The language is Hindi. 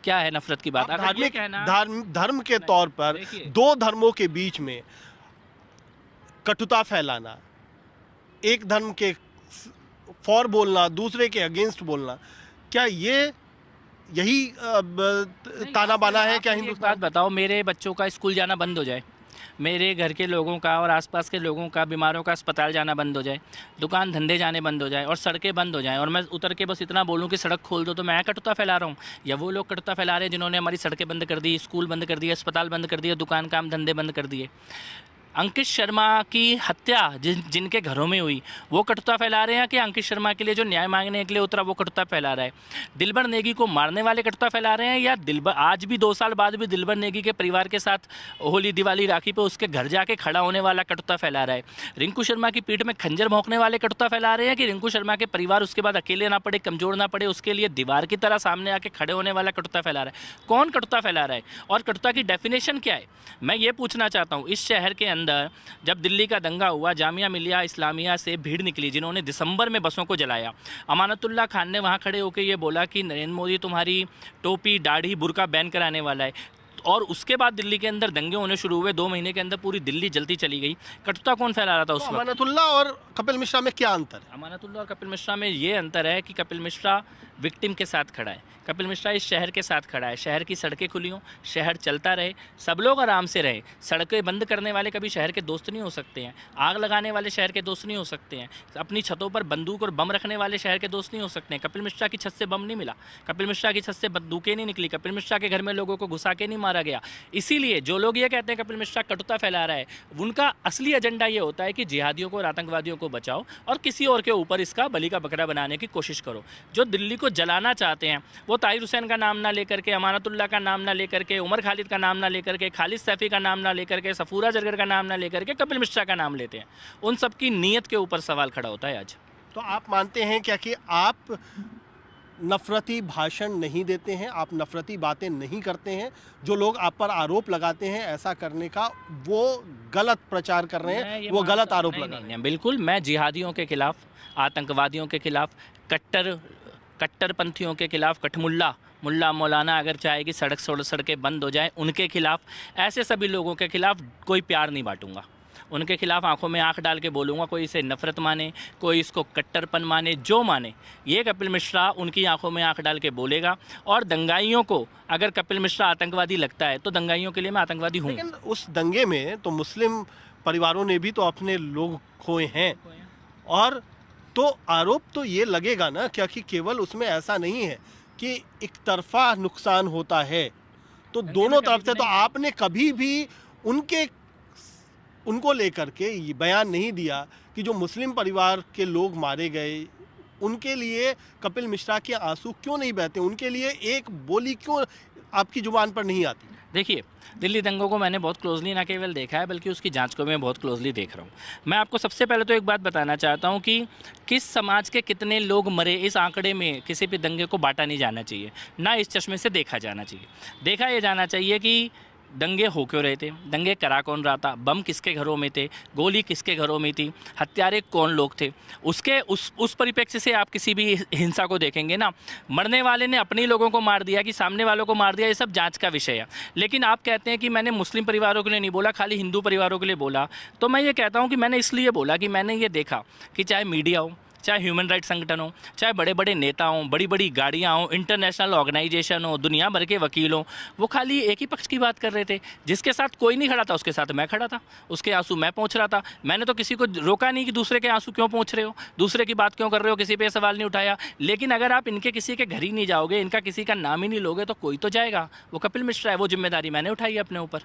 क्या है नफरत की बात? अगर ये कहना धर्म के तौर पर देखिए, दो धर्मों के बीच में कटुता फैलाना, एक धर्म के फॉर बोलना, दूसरे के अगेंस्ट बोलना, क्या ये यही नहीं, ताना बाना है आप क्या मुझे एक हिंदुस्तान बात बताओ, मेरे बच्चों का स्कूल जाना बंद हो जाए, मेरे घर के लोगों का और आसपास के लोगों का, बीमारों का अस्पताल जाना बंद हो जाए, दुकान धंधे जाने बंद हो जाए और सड़कें बंद हो जाएं, और मैं उतर के बस इतना बोलूं कि सड़क खोल दो, तो मैं कटुता फैला रहा हूं? या वो लोग कटुता फैला रहे हैं जिन्होंने हमारी सड़कें बंद कर दी, स्कूल बंद कर दिए, अस्पताल बंद कर दिए, दुकान काम धंधे बंद कर दिए? अंकित शर्मा की हत्या जिनके घरों में हुई, वो कटुता फैला रहे हैं कि अंकित शर्मा के लिए जो न्याय मांगने के लिए उतरा वो कटुता फैला रहा है? दिलबर नेगी को मारने वाले कटुता फैला रहे हैं, या दिलबर आज भी 2 साल बाद भी दिलबर नेगी के परिवार के साथ होली दिवाली राखी पे उसके घर जाके खड़ा होने वाला कटुता फैला रहा है? रिंकू शर्मा की पीठ में खंजर भोंकने वाले कटुता फैला रहे हैं, कि रिंकू शर्मा के परिवार उसके बाद अकेले ना पड़े, कमजोर ना पड़े, उसके लिए दीवार की तरह सामने आके खड़े होने वाला कटुता फैला रहा है? कौन कटुता फैला रहा है और कटुता की डेफिनेशन क्या है? मैं ये पूछना चाहता हूँ। इस शहर के अंदर जब दिल्ली का दंगा हुआ, जामिया मिलिया इस्लामिया से भीड़ निकली जिन्होंने दिसंबर में बसों को जलाया। अमानतुल्लाह खान ने वहाँ खड़े होकर ये बोला कि नरेंद्र मोदी तुम्हारी टोपी दाढ़ी बुर्का बैन कराने वाला है, और उसके बाद दिल्ली के अंदर दंगे होने शुरू हुए। 2 महीने के अंदर पूरी दिल्ली जलती चली गई। कटुता कौन फैला रहा था उस वक्त? अमानतुल्लाह और कपिल मिश्रा में क्या अंतर है? अमानतुल्लाह और कपिल मिश्रा में ये अंतर है कि कपिल मिश्रा विक्टिम के साथ खड़ा है, कपिल मिश्रा इस शहर के साथ खड़ा है। शहर की सड़कें खुली हों, शहर चलता रहे, सब लोग आराम से रहें। सड़कें बंद करने वाले कभी शहर के दोस्त नहीं हो सकते हैं, आग लगाने वाले शहर के दोस्त नहीं हो सकते हैं, अपनी छतों पर बंदूक और बम रखने वाले शहर के दोस्त नहीं हो सकते हैं। कपिल मिश्रा की छत से बम नहीं मिला, कपिल मिश्रा की छत से बंदूकें नहीं निकली, कपिल मिश्रा के घर में लोगों को घुसा के नहीं मारा गया। इसीलिए जो लोग ये कहते हैं कपिल मिश्रा कटुता फैला रहा है, उनका असली एजेंडा ये होता है कि जिहादियों को और आतंकवादियों को बचाओ और किसी और के ऊपर इसका बलि का बकरा बनाने की कोशिश करो। जो दिल्ली को जलाना चाहते हैं वो ताहिर हुसैन का नाम ना लेकर के, अमानतुल्लाह का नाम ना लेकर के, उमर खालिद का नाम ना लेकर के, खालिद सैफी का नाम ना लेकर के, सफूरा जरगर का नाम ना लेकर के कपिल मिश्रा का नाम लेते हैं। उन सब की नीयत के ऊपर सवाल खड़ा होता है आज। तो आप मानते हैं क्या कि आप नफरती भाषण नहीं देते हैं, आप नफरती बातें नहीं करते हैं? जो लोग आप पर आरोप लगाते हैं ऐसा करने का, वो गलत प्रचार कर रहे हैं, वो गलत आरोप लगा रहे हैं? बिल्कुल, मैं जिहादियों के खिलाफ, आतंकवादियों के खिलाफ, कट्टरपंथियों के खिलाफ, मुल्ला मौलाना अगर चाहे कि सड़कें बंद हो जाएं, उनके खिलाफ, ऐसे सभी लोगों के खिलाफ कोई प्यार नहीं बांटूंगा। उनके खिलाफ आंखों में आंख डाल के बोलूँगा। कोई इसे नफरत माने, कोई इसको कट्टरपन माने, जो माने, ये कपिल मिश्रा उनकी आंखों में आंख डाल के बोलेगा। और दंगाइयों को अगर कपिल मिश्रा आतंकवादी लगता है तो दंगाइयों के लिए मैं आतंकवादी हूँ। लेकिन उस दंगे में तो मुस्लिम परिवारों ने भी तो अपने लोग खोए हैं, और तो आरोप तो ये लगेगा ना, क्योंकि केवल उसमें ऐसा नहीं है कि एक तरफा नुकसान होता है, तो दोनों तरफ से। तो आपने कभी भी उनको लेकर के ये बयान नहीं दिया कि जो मुस्लिम परिवार के लोग मारे गए उनके लिए कपिल मिश्रा के आंसू क्यों नहीं बहते? उनके लिए एक बोली क्यों आपकी जुबान पर नहीं आती? देखिए, दिल्ली दंगों को मैंने बहुत क्लोजली ना केवल देखा है बल्कि उसकी जांच को मैं बहुत क्लोजली देख रहा हूँ। मैं आपको सबसे पहले तो एक बात बताना चाहता हूँ कि किस समाज के कितने लोग मरे, इस आंकड़े में किसी भी दंगे को बांटा नहीं जाना चाहिए, ना इस चश्मे से देखा जाना चाहिए। देखा ये जाना चाहिए कि दंगे हो क्यों रहे थे, दंगे करा कौन रहा था, बम किसके घरों में थे, गोली किसके घरों में थी, हत्यारे कौन लोग थे। उसके उस परिप्रेक्ष्य से आप किसी भी हिंसा को देखेंगे ना, मरने वाले ने अपने लोगों को मार दिया कि सामने वालों को मार दिया, ये सब जांच का विषय है। लेकिन आप कहते हैं कि मैंने मुस्लिम परिवारों के लिए नहीं बोला, खाली हिंदू परिवारों के लिए बोला। तो मैं ये कहता हूँ कि मैंने इसलिए बोला कि मैंने ये देखा कि चाहे मीडिया हो, चाहे ह्यूमन राइट संगठन हो, चाहे बड़े बड़े नेता हों, बड़ी बड़ी गाड़ियाँ हों, इंटरनेशनल ऑर्गेनाइजेशन हो, दुनिया भर के वकील हों, वो खाली एक ही पक्ष की बात कर रहे थे। जिसके साथ कोई नहीं खड़ा था उसके साथ मैं खड़ा था, उसके आंसू मैं पहुँच रहा था। मैंने तो किसी को रोका नहीं कि दूसरे के आंसू क्यों पहुँच रहे हो, दूसरे की बात क्यों कर रहे हो, किसी पे सवाल नहीं उठाया। लेकिन अगर आप इनके किसी के घर ही नहीं जाओगे, इनका किसी का नाम ही नहीं लोगे, तो कोई तो जाएगा। वो कपिल मिश्रा है, वो जिम्मेदारी मैंने उठाई है अपने ऊपर।